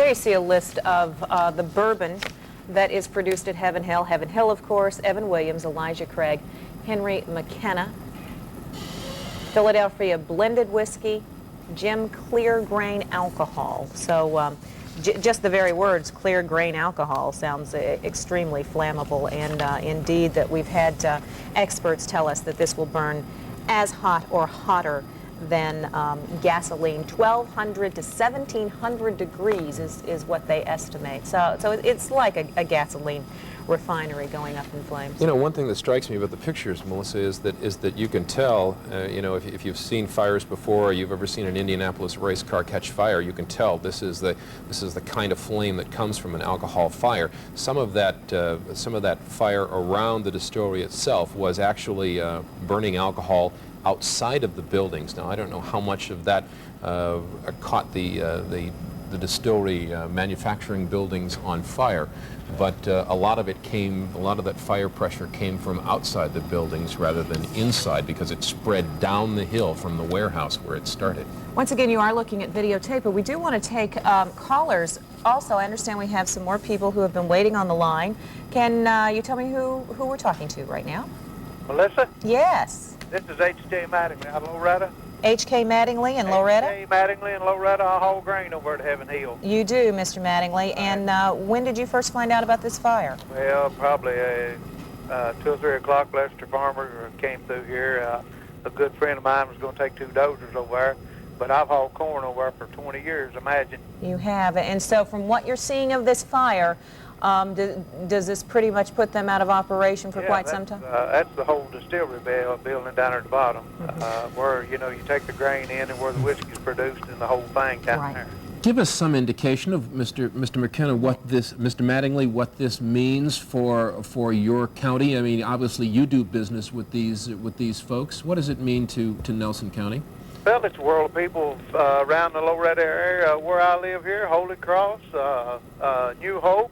There you see a list of the bourbon that is produced at Heaven Hill. Heaven Hill, of course, Evan Williams, Elijah Craig, Henry McKenna. Philadelphia blended whiskey, Jim clear grain alcohol. So just the very words clear grain alcohol sounds extremely flammable, and indeed that we've had experts tell us that this will burn as hot or hotter than gasoline. 1,200 to 1,700 degrees is what they estimate. So it's like a gasoline refinery going up in flames. You know, one thing that strikes me about the pictures, Melissa, is that you can tell, you know, if you've seen fires before, or you've ever seen an Indianapolis race car catch fire, you can tell this is the kind of flame that comes from an alcohol fire. Some of that fire around the distillery itself was actually burning alcohol outside of the buildings. Now, I don't know how much of that caught the distillery manufacturing buildings on fire, but a lot of that fire pressure came from outside the buildings rather than inside, because it spread down the hill from the warehouse where it started. Once again, you are looking at videotape, but we do want to take callers. Also, I understand we have some more people who have been waiting on the line. Can you tell me who we're talking to right now? Melissa? Yes. This is H.J. Mattingly out of Loretta. H.K. Mattingly in Loretta? H.K. Mattingly in Loretta. I haul grain over at Heaven Hill. You do, Mr. Mattingly. And when did you first find out about this fire? Well, probably 2 or 3 o'clock. Lester Farmer came through here. A good friend of mine was going to take 2 dozers over there, but I've hauled corn over there for 20 years, imagine. You have. And so from what you're seeing of this fire, does this pretty much put them out of operation for quite some time? That's the whole distillery building down there at the bottom, where, you know, you take the grain in and where the whiskey's produced and the whole thing down there. Give us some indication of, Mr. McKenna, Mr. Mattingly, what this means for your county. I mean, obviously you do business with these folks. What does it mean to Nelson County? Well, it's a world of people around the Loretta area where I live here, Holy Cross, New Hope,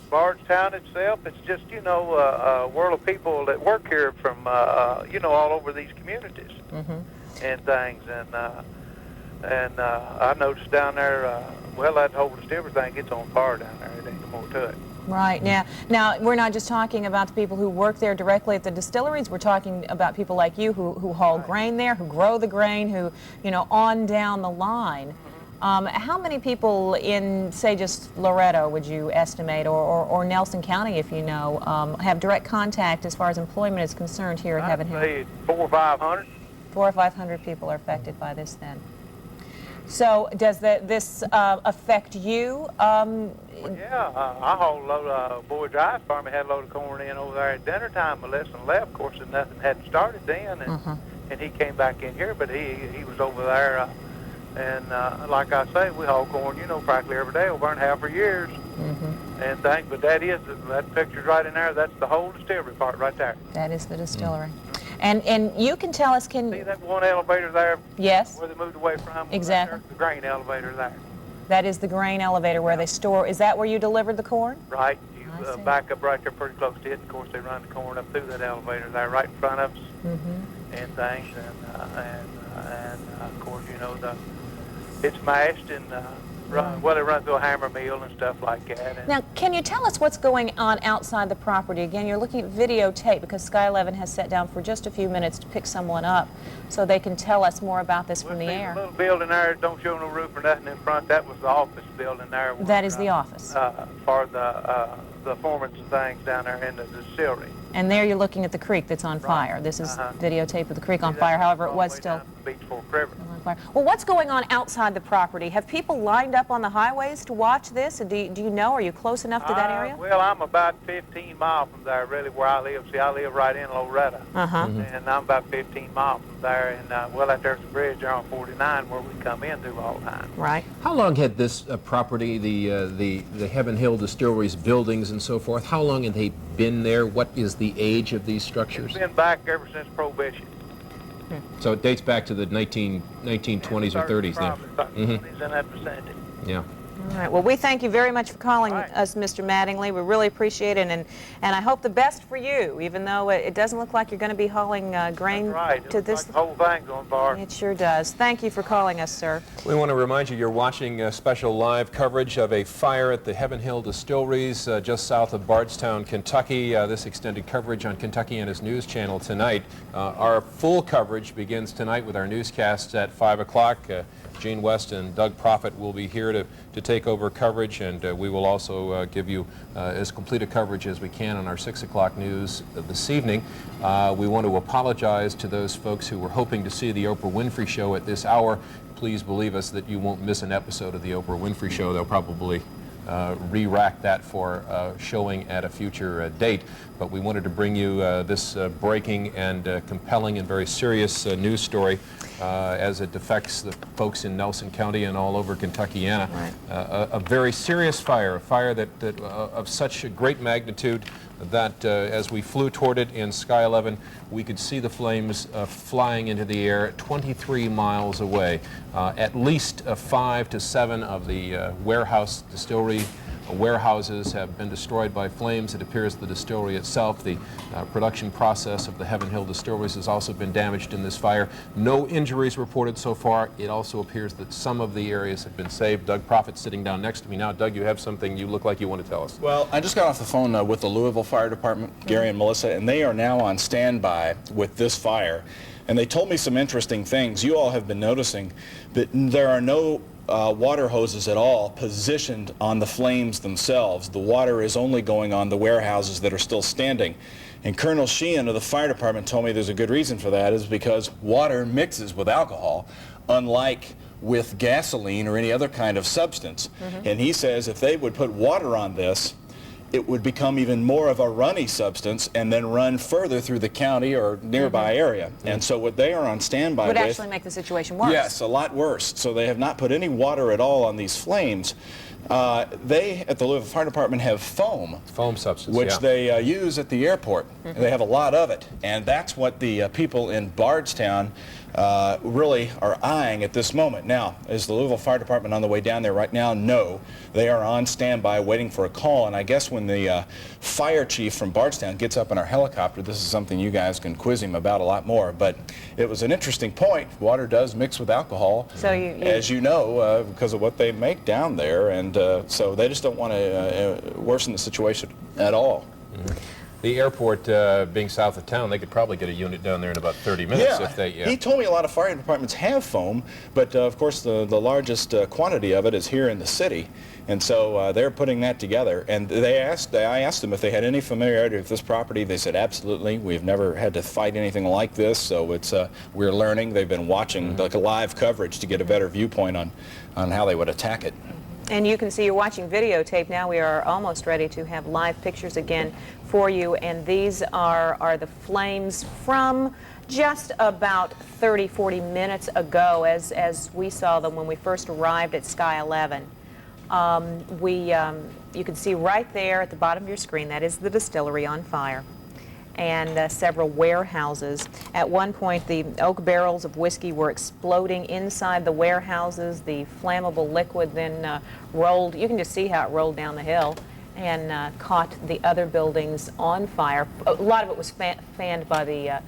Bardstown itself. It's just, you know, a world of people that work here from, you know, all over these communities and things. And I noticed down there, well, that whole distillery thing gets on fire down there. It ain't no more to it. Right. Now, we're not just talking about the people who work there directly at the distilleries. We're talking about people like you who haul grain there, who grow the grain, who, you know, on down the line. How many people in, say, just Loretto would you estimate, or Nelson County, if you know, have direct contact as far as employment is concerned here at Heaven Hill? I'd say 400 or 500. 400 or 500 people are affected by this then. So does this affect you? Well, yeah, I hauled a load of Boy Drive Farm. Had a load of corn in over there at dinner time. Melissa left, of course, and nothing hadn't started then. And he came back in here, but he was over there. And like I say, we haul corn, you know, practically every day. We'll burn half for years. And things, but that picture's right in there. That's the whole distillery part right there. That is the distillery. And you can tell us, see that one elevator there? Yes. Where they moved away from? Exactly. The grain elevator there. That is the grain elevator where they store. Is that where you delivered the corn? Right. You back up right there pretty close to it. Of course, they run the corn up through that elevator there right in front of us and things. And of course, you know, it's mashed and well, they run through a hammer mill and stuff like that. Now, can you tell us what's going on outside the property? Again, you're looking at videotape because Sky 11 has sat down for just a few minutes to pick someone up so they can tell us more about this from the air. The little building there, don't show no roof or nothing in front. That was the office building there. That is the office. For the foremen and things down there in the distillery. And there you're looking at the creek that's on fire. This is videotape of the creek on fire. However, it was still Beach Fork River. on fire. Well, what's going on outside the property? Have people lined up on the highways to watch this? Do you know? Are you close enough to that area? Well, I'm about 15 miles from there, really, where I live. See, I live right in Loretta. And I'm about 15 miles from there. And, well, out there's a bridge there on 49 where we come in through all the time. Right. How long had this property, the Heaven Hill Distillery's buildings and so forth, how long had they been there? What is the age of these structures? It's been back ever since Prohibition. So it dates back to the 1920s or 30s then? Probably, 20s in that vicinity. Yeah. All right. Well, we thank you very much for calling All right. us, Mr. Mattingly. We really appreciate it, and I hope the best for you, even though it doesn't look like you're going to be hauling grain That's right. to It looks this. like the whole thing's going to burn. It sure does. Thank you for calling us, sir. We want to remind you you're watching special live coverage of a fire at the Heaven Hill Distilleries just south of Bardstown, Kentucky. This extended coverage on Kentuckiana's News Channel tonight. Our full coverage begins tonight with our newscasts at 5 o'clock. Gene West and Doug Proffitt will be here to take over coverage, and we will also give you as complete a coverage as we can on our 6 o'clock news this evening. We want to apologize to those folks who were hoping to see the Oprah Winfrey Show at this hour. Please believe us that you won't miss an episode of the Oprah Winfrey Show. They'll probably re-rack that for showing at a future date. But we wanted to bring you this breaking and compelling and very serious news story as it affects the folks in Nelson County and all over Kentuckiana. Right. A very serious fire, a fire that of such a great magnitude that as we flew toward it in Sky 11, we could see the flames flying into the air 23 miles away. At least 5 to 7 of the warehouse distillery warehouses have been destroyed by flames. It appears the distillery itself, the production process of the Heaven Hill Distilleries, has also been damaged in this fire. No injuries reported so far. It also appears that some of the areas have been saved. Doug Proffitt sitting down next to me now. Doug, you have something you look like you want to tell us. Well, I just got off the phone with the Louisville Fire Department, Gary and Melissa, and they are now on standby with this fire. And they told me some interesting things. You all have been noticing that there are no water hoses at all positioned on the flames themselves. The water is only going on the warehouses that are still standing. And Colonel Sheehan of the fire department told me there's a good reason for that, is because water mixes with alcohol, unlike with gasoline or any other kind of substance. And he says if they would put water on this, it would become even more of a runny substance and then run further through the county or nearby area. And so what they are on standby Would with... actually make the situation worse. Yes, a lot worse. So they have not put any water at all on these flames. They, at the Louisville Fire Department, have foam. Foam substance, Which yeah. they use at the airport. They have a lot of it. And that's what the people in Bardstown really are eyeing at this moment. Now, is the Louisville Fire Department on the way down there right now? No. They are on standby waiting for a call, and I guess when the fire chief from Bardstown gets up in our helicopter, this is something you guys can quiz him about a lot more, but it was an interesting point. Water does mix with alcohol, So as you know, because of what they make down there, and so they just don't want to worsen the situation at all. The airport being south of town, they could probably get a unit down there in about 30 minutes if they... He told me a lot of fire departments have foam, but of course the largest quantity of it is here in the city. And so they're putting that together. And I asked them if they had any familiarity with this property. They said, absolutely. We've never had to fight anything like this, so it's we're learning. They've been watching like a live coverage to get a better viewpoint on how they would attack it. And you can see you're watching videotape now. We are almost ready to have live pictures again for you. And these are the flames from just about 30, 40 minutes ago as we saw them when we first arrived at Sky 11. You can see right there at the bottom of your screen, that is the distillery on fire. And several warehouses. At one point, the oak barrels of whiskey were exploding inside the warehouses. The flammable liquid then rolled. You can just see how it rolled down the hill and caught the other buildings on fire. A lot of it was fanned by the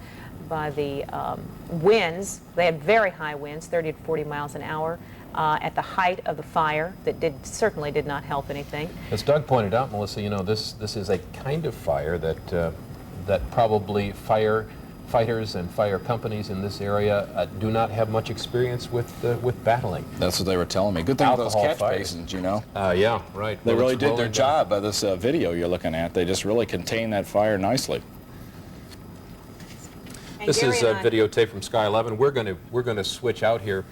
winds. They had very high winds, 30 to 40 miles an hour. At the height of the fire that certainly did not help anything. As Doug pointed out, Melissa, you know, this is a kind of fire that probably firefighters and fire companies in this area do not have much experience with battling. That's what they were telling me. Good thing those Alcohol catch fires. basins, you know. Yeah, right. They Well, really it's did their rolling down. job by this video you're looking at. They just really contained that fire nicely. And This Gary is and I- videotape from Sky 11. We're going to switch out here.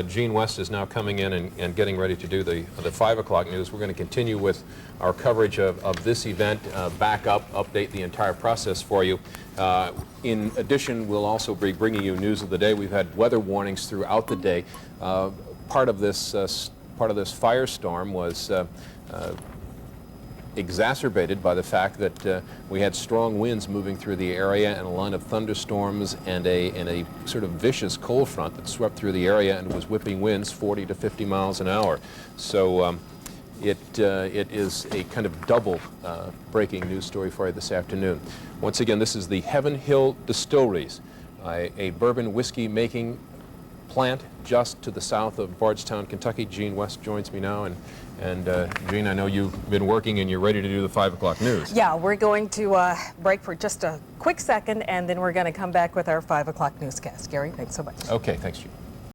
Gene West is now coming in and getting ready to do the 5 o'clock news. We're going to continue with our coverage of this event, back up, update the entire process for you. In addition, we'll also be bringing you news of the day. We've had weather warnings throughout the day. Part of this firestorm was exacerbated by the fact that we had strong winds moving through the area and a line of thunderstorms and a sort of vicious cold front that swept through the area and was whipping winds 40 to 50 miles an hour. So it is a kind of double breaking news story for you this afternoon. Once again, this is the Heaven Hill Distilleries, a bourbon whiskey making plant just to the south of Bardstown, Kentucky. Gene West joins me now, and Gene, I know you've been working and you're ready to do the 5 o'clock news. Yeah, we're going to break for just a quick second, and then we're going to come back with our 5 o'clock newscast. Gary, thanks so much. Okay, thanks, Gene.